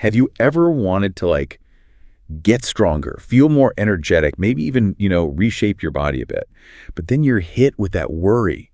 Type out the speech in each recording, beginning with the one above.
Have you ever wanted to like get stronger, feel more energetic, maybe even, reshape your body a bit? But then you're hit with that worry,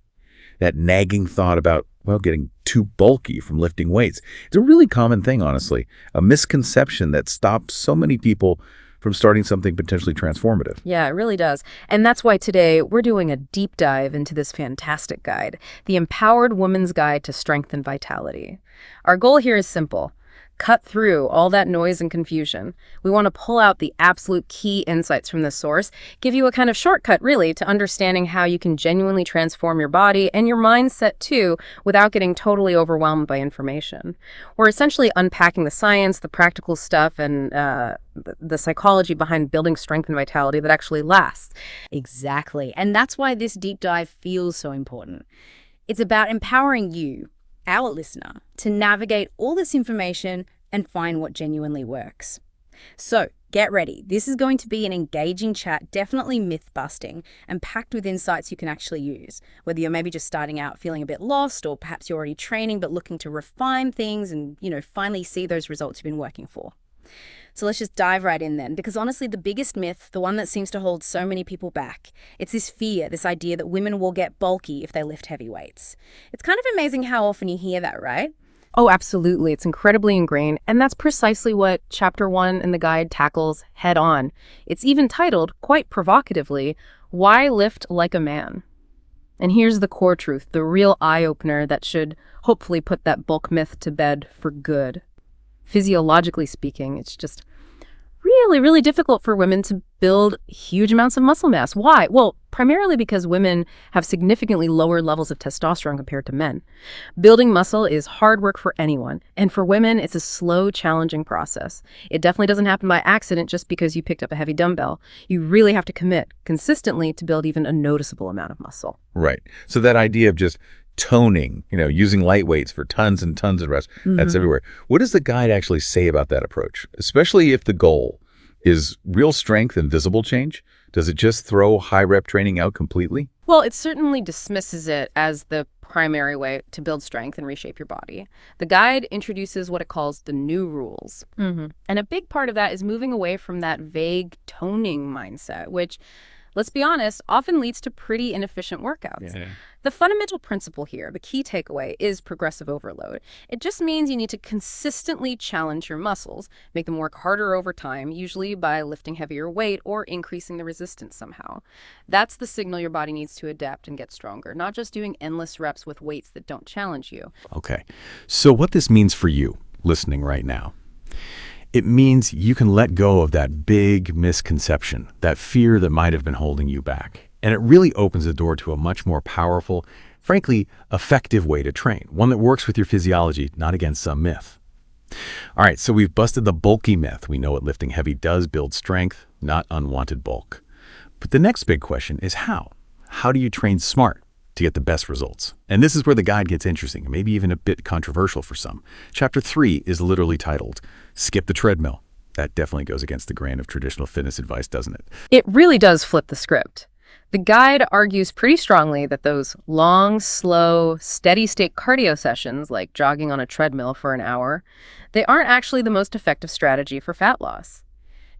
that nagging thought about, well, getting too bulky from lifting weights. It's a really common thing, honestly, a misconception that stops so many people from starting something potentially transformative. Yeah, it really does. And that's why today we're doing a deep dive into this fantastic guide, the Empowered Woman's Guide to Strength and Vitality. Our goal here is simple. Cut through all that noise and confusion. We want to pull out the absolute key insights from this source, give you a kind of shortcut, really, to understanding how you can genuinely transform your body and your mindset, too, without getting totally overwhelmed by information. We're essentially unpacking the science, the practical stuff, and the psychology behind building strength and vitality that actually lasts. Exactly. And that's why this deep dive feels so important. It's about empowering you, our listener, to navigate all this information and find what genuinely works. So get ready. This is going to be an engaging chat, definitely myth-busting, and packed with insights you can actually use. Whether you're maybe just starting out feeling a bit lost, or perhaps you're already training but looking to refine things and, finally see those results you've been working for. So let's just dive right in then, because honestly, the biggest myth, the one that seems to hold so many people back, it's this fear, this idea that women will get bulky if they lift heavy weights. It's kind of amazing how often you hear that, right? Oh, absolutely. It's incredibly ingrained, and that's precisely what Chapter 1 in the guide tackles head on. It's even titled, quite provocatively, Why Lift Like a Man? And here's the core truth, the real eye-opener that should hopefully put that bulk myth to bed for good. Physiologically speaking, it's just really, really difficult for women to build huge amounts of muscle mass. Why? Well, primarily because women have significantly lower levels of testosterone compared to men. Building muscle is hard work for anyone, and for women, it's a slow, challenging process. It definitely doesn't happen by accident just because you picked up a heavy dumbbell. You really have to commit consistently to build even a noticeable amount of muscle. Right. So that idea of just toning, using light weights for tons and tons of reps, that's everywhere. What does the guide actually say about that approach? Especially if the goal is real strength and visible change? Does it just throw high rep training out completely? Well, it certainly dismisses it as the primary way to build strength and reshape your body. The guide introduces what it calls the new rules. And a big part of that is moving away from that vague toning mindset, which, let's be honest, often leads to pretty inefficient workouts. Yeah. The fundamental principle here, the key takeaway, is progressive overload. It just means you need to consistently challenge your muscles, make them work harder over time, usually by lifting heavier weight or increasing the resistance somehow. That's the signal your body needs to adapt and get stronger, not just doing endless reps with weights that don't challenge you. Okay, so what this means for you, listening right now, it means you can let go of that big misconception, that fear that might have been holding you back. And it really opens the door to a much more powerful, frankly, effective way to train, one that works with your physiology, not against some myth. All right, so we've busted the bulky myth. We know what lifting heavy does build strength, not unwanted bulk. But the next big question is how? How do you train smart to get the best results? And this is where the guide gets interesting, maybe even a bit controversial for some. Chapter 3 is literally titled, Skip the Treadmill. That definitely goes against the grain of traditional fitness advice, doesn't it? It really does flip the script. The guide argues pretty strongly that those long, slow, steady-state cardio sessions, like jogging on a treadmill for an hour, they aren't actually the most effective strategy for fat loss,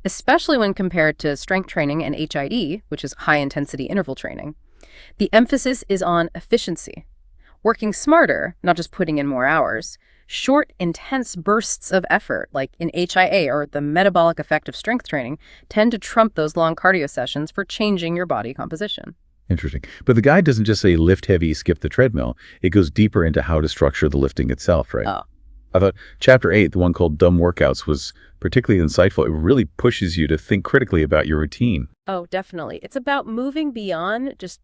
especially when compared to strength training and HIIT, which is high-intensity interval training. The emphasis is on efficiency, working smarter, not just putting in more hours. Short, intense bursts of effort, like in HIIT or the metabolic effect of strength training, tend to trump those long cardio sessions for changing your body composition. Interesting. But the guide doesn't just say lift heavy, skip the treadmill. It goes deeper into how to structure the lifting itself, right? Oh. I thought Chapter 8, the one called Dumb Workouts, was particularly insightful. It really pushes you to think critically about your routine. Oh, definitely. It's about moving beyond just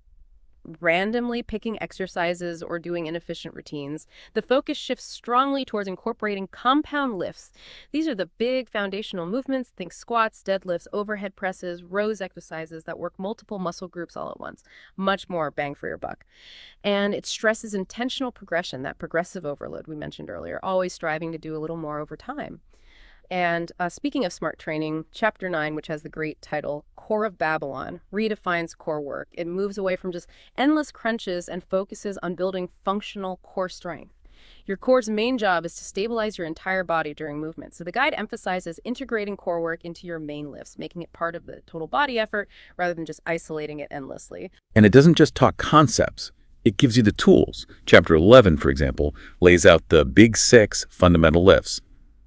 randomly picking exercises or doing inefficient routines. The focus shifts strongly towards incorporating compound lifts. These are the big foundational movements, think squats, deadlifts, overhead presses, rows exercises that work multiple muscle groups all at once. Much more bang for your buck. And it stresses intentional progression, that progressive overload we mentioned earlier, always striving to do a little more over time. And speaking of smart training, Chapter 9, which has the great title, Core of Babylon, redefines core work. It moves away from just endless crunches and focuses on building functional core strength. Your core's main job is to stabilize your entire body during movement. So the guide emphasizes integrating core work into your main lifts, making it part of the total body effort rather than just isolating it endlessly. And it doesn't just talk concepts. It gives you the tools. Chapter 11, for example, lays out the big 6 fundamental lifts: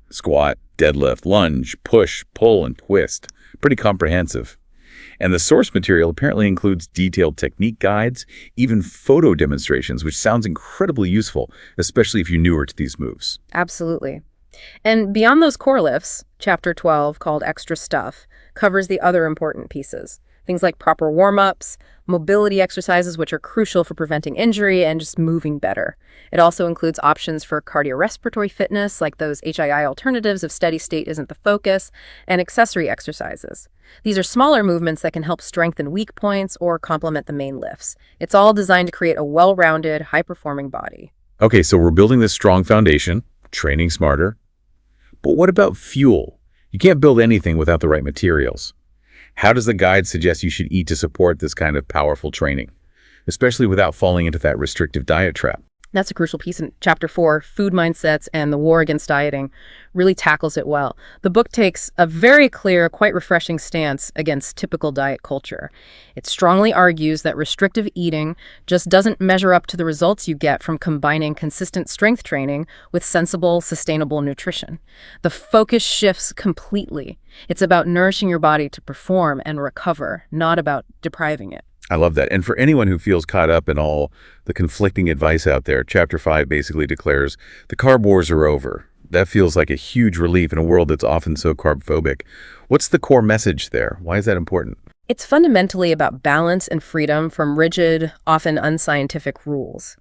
squat, deadlift, lunge, push, pull, and twist. Pretty comprehensive. And the source material apparently includes detailed technique guides, even photo demonstrations, which sounds incredibly useful, especially if you're newer to these moves. Absolutely. And beyond those core lifts, Chapter 12, called Extra Stuff, covers the other important pieces. Things like proper warm-ups, mobility exercises, which are crucial for preventing injury and just moving better. It also includes options for cardiorespiratory fitness, like those HII alternatives if steady state isn't the focus, and accessory exercises. These are smaller movements that can help strengthen weak points or complement the main lifts. It's all designed to create a well-rounded, high-performing body. Okay, so we're building this strong foundation, training smarter. But what about fuel? You can't build anything without the right materials. How does the guide suggest you should eat to support this kind of powerful training, especially without falling into that restrictive diet trap? That's a crucial piece in Chapter 4, Food Mindsets and the War Against Dieting, really tackles it well. The book takes a very clear, quite refreshing stance against typical diet culture. It strongly argues that restrictive eating just doesn't measure up to the results you get from combining consistent strength training with sensible, sustainable nutrition. The focus shifts completely. It's about nourishing your body to perform and recover, not about depriving it. I love that. And for anyone who feels caught up in all the conflicting advice out there, Chapter 5 basically declares the carb wars are over. That feels like a huge relief in a world that's often so carb-phobic. What's the core message there? Why is that important? It's fundamentally about balance and freedom from rigid, often unscientific rules.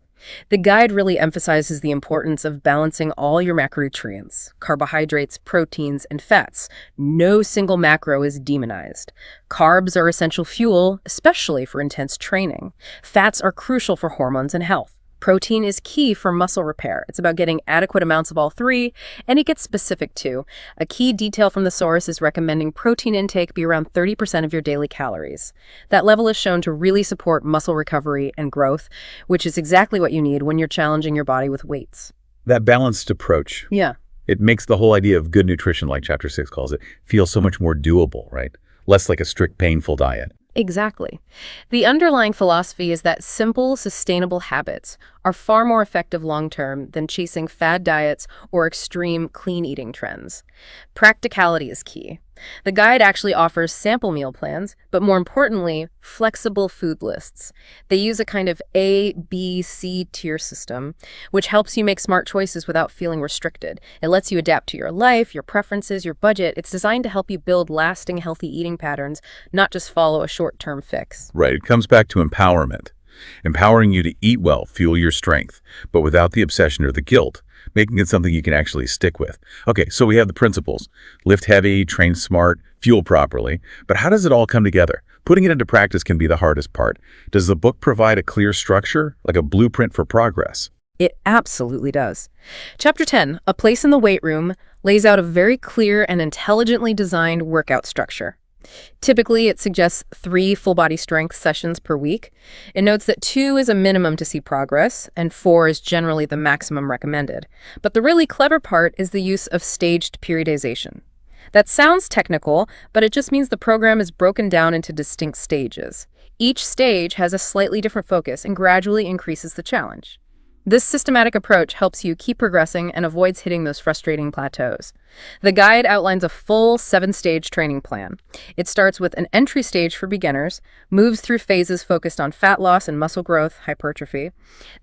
The guide really emphasizes the importance of balancing all your macronutrients, carbohydrates, proteins, and fats. No single macro is demonized. Carbs are essential fuel, especially for intense training. Fats are crucial for hormones and health. Protein is key for muscle repair. It's about getting adequate amounts of all three, and it gets specific too. A key detail from the source is recommending protein intake be around 30% of your daily calories. That level is shown to really support muscle recovery and growth, which is exactly what you need when you're challenging your body with weights. That balanced approach. Yeah. It makes the whole idea of good nutrition, like Chapter 6 calls it, feel so much more doable, right? Less like a strict, painful diet. Exactly. The underlying philosophy is that simple, sustainable habits are far more effective long-term than chasing fad diets or extreme clean eating trends. Practicality is key. The guide actually offers sample meal plans, but more importantly, flexible food lists. They use a kind of A, B, C tier system, which helps you make smart choices without feeling restricted. It lets you adapt to your life, your preferences, your budget. It's designed to help you build lasting, healthy eating patterns, not just follow a short-term fix. Right. It comes back to empowerment. Empowering you to eat well, fuel your strength, but without the obsession or the guilt, making it something you can actually stick with. Okay, so we have the principles. Lift heavy, train smart, fuel properly. But how does it all come together? Putting it into practice can be the hardest part. Does the book provide a clear structure, like a blueprint for progress? It absolutely does. Chapter 10, A Place in the Weight Room, lays out a very clear and intelligently designed workout structure. Typically, it suggests 3 full-body strength sessions per week. It notes that 2 is a minimum to see progress, and 4 is generally the maximum recommended. But the really clever part is the use of staged periodization. That sounds technical, but it just means the program is broken down into distinct stages. Each stage has a slightly different focus and gradually increases the challenge. This systematic approach helps you keep progressing and avoids hitting those frustrating plateaus. The guide outlines a full 7-stage training plan. It starts with an entry stage for beginners, moves through phases focused on fat loss and muscle growth, hypertrophy,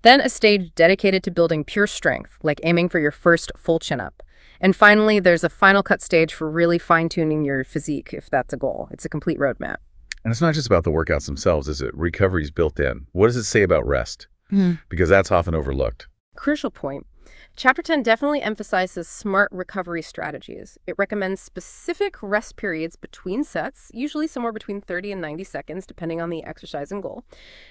then a stage dedicated to building pure strength, like aiming for your first full chin-up. And finally, there's a final cut stage for really fine-tuning your physique, if that's a goal. It's a complete roadmap. And it's not just about the workouts themselves, is it? Recovery's built in. What does it say about rest? Because that's often overlooked. Crucial point. Chapter 10 definitely emphasizes smart recovery strategies. It recommends specific rest periods between sets, usually somewhere between 30 and 90 seconds, depending on the exercise and goal.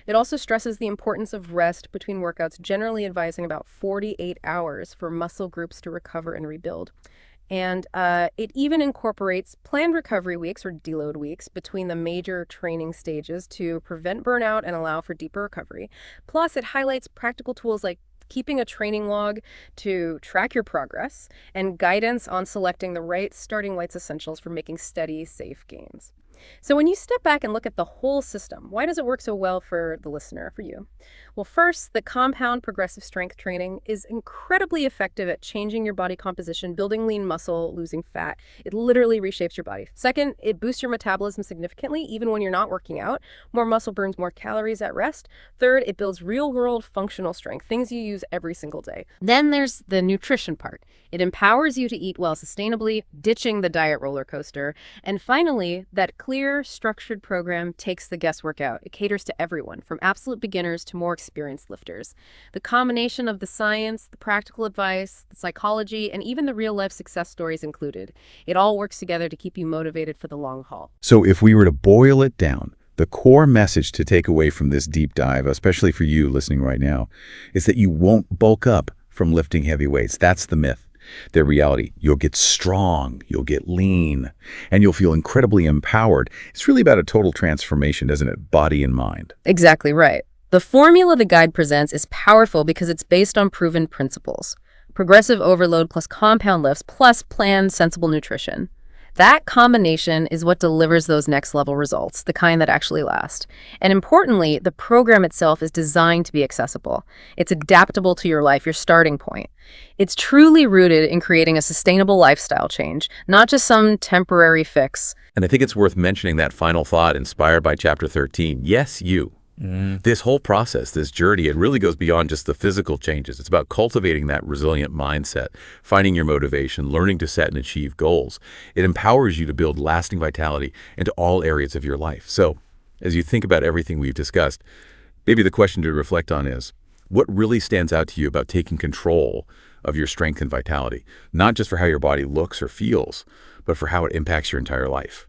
It also stresses the importance of rest between workouts, generally advising about 48 hours for muscle groups to recover and rebuild. And it even incorporates planned recovery weeks or deload weeks between the major training stages to prevent burnout and allow for deeper recovery. Plus, it highlights practical tools like keeping a training log to track your progress, and guidance on selecting the right starting weights essentials for making steady, safe gains. So when you step back and look at the whole system, why does it work so well for the listener, for you? Well, first, the compound progressive strength training is incredibly effective at changing your body composition, building lean muscle, losing fat. It literally reshapes your body. Second, it boosts your metabolism significantly, even when you're not working out. More muscle burns more calories at rest. Third, it builds real-world functional strength, things you use every single day. Then there's the nutrition part. It empowers you to eat well sustainably, ditching the diet roller coaster. And finally, that clear, structured program takes the guesswork out. It caters to everyone, from absolute beginners to more experienced lifters. The combination of the science, the practical advice, the psychology, and even the real-life success stories included. It all works together to keep you motivated for the long haul. So if we were to boil it down, the core message to take away from this deep dive, especially for you listening right now, is that you won't bulk up from lifting heavy weights. That's the myth. The reality, you'll get strong, you'll get lean, and you'll feel incredibly empowered. It's really about a total transformation, doesn't it? Body and mind. Exactly right. The formula the guide presents is powerful because it's based on proven principles. Progressive overload plus compound lifts plus planned sensible nutrition. That combination is what delivers those next level results, the kind that actually last. And importantly, the program itself is designed to be accessible. It's adaptable to your life, your starting point. It's truly rooted in creating a sustainable lifestyle change, not just some temporary fix. And I think it's worth mentioning that final thought inspired by Chapter 13. Yes, you. This whole process, this journey, it really goes beyond just the physical changes. It's about cultivating that resilient mindset, finding your motivation, learning to set and achieve goals. It empowers you to build lasting vitality into all areas of your life. So, as you think about everything we've discussed, maybe the question to reflect on is, what really stands out to you about taking control of your strength and vitality? Not just for how your body looks or feels, but for how it impacts your entire life.